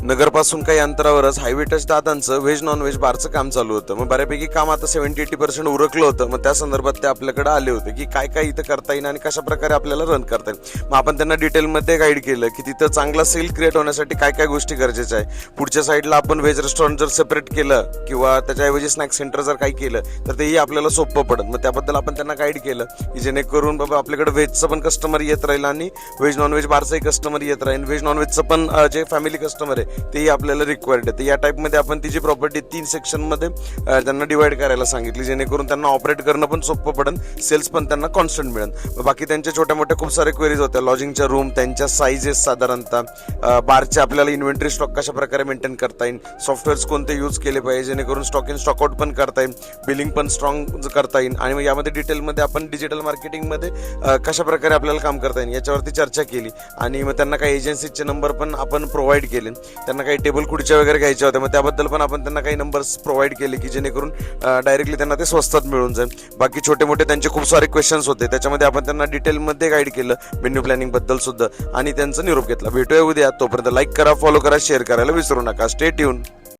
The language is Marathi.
नगरपासून काही अंतरावरच हायवे टच दादांचं व्हेज नॉन व्हेज बारचं काम चालू होतं. मग बऱ्यापैकी काम आता 70-80% उरकलं होतं. मग त्या संदर्भात ते आपल्याकडे आले होते की काय काय इथं करता येईल आणि कशा प्रकारे आपल्याला रन करता येईल. मग आपण त्यांना डिटेलमध्ये गाईड केलं की तिथं चांगला सेल क्रिएट होण्यासाठी काय काय गोष्टी गरजेच्या आहे. पुढच्या साईडला आपण व्हेज रेस्टॉरंट जर सेपरेट केलं किंवा त्याच्याऐवजी स्नॅक सेंटर जर काही केलं तर तेही आपल्याला सोपं पडत. मग त्याबद्दल आपण त्यांना गाईड केलं की जेणेकरून बाबा आपल्याकडे व्हेजचं पण कस्टमर येत राहील आणि व्हेज नॉन व्हेज बारचंही कस्टमर येत राहील. व्हेज नॉन व्हेजचं पण जे फॅमिली कस्टमर आहे तेही आपल्याला रिक्वायर्ड आहे. तर या टाईपमध्ये आपण ती जी प्रॉपर्टी 3 सेक्शनमध्ये त्यांना डिवाइड करायला सांगितली, जेणेकरून त्यांना ऑपरेट करणं पण सोपं पडेल, सेल्स पण त्यांना कॉन्स्टंट मिळेल. बाकी त्यांच्या छोट्या मोठ्या खूप सारे क्वेरीज होत्या. लॉजिंगच्या रूम, त्यांच्या साईजेस साधारणतः, बारचे आपल्याला इन्व्हेंटरी स्टॉक कशा प्रकारे मेंटेन करता येईल, सॉफ्टवेअर्स कोणते यूज केले पाहिजे जेणेकरून स्टॉक इन स्टॉक आउट पण करता येईल, बिलिंग पण स्ट्रॉंग करता येईल. आणि यामध्ये डिटेलमध्ये आपण डिजिटल मार्केटिंगमध्ये कशा प्रकारे आपल्याला काम करता येईल याच्यावरती चर्चा केली. आणि मग त्यांना काही एजन्सीचे नंबर पण आपण प्रोव्हाइड केले. त्यांना काही टेबल खुर्च्या वगैरे घ्यायच्या होत्या, मग त्याबद्दल पण आपण त्यांना काही नंबर्स प्रोव्हाइड केले की जेणेकरून डायरेक्टली त्यांना ते स्वस्तात मिळून जाईल. बाकी छोटे मोठे त्यांचे खूप सारे क्वेश्चन्स होते, त्याच्यामध्ये आपण त्यांना डिटेलमध्ये गाईड केलं मेन्यू प्लॅनिंग बद्दल सुद्धा आणि त्यांचा निरोप घेतला. भेटूया उद्या. तोपर्यंत लाईक करा, फॉलो करा, शेअर करायला विसरू नका. Stay tune.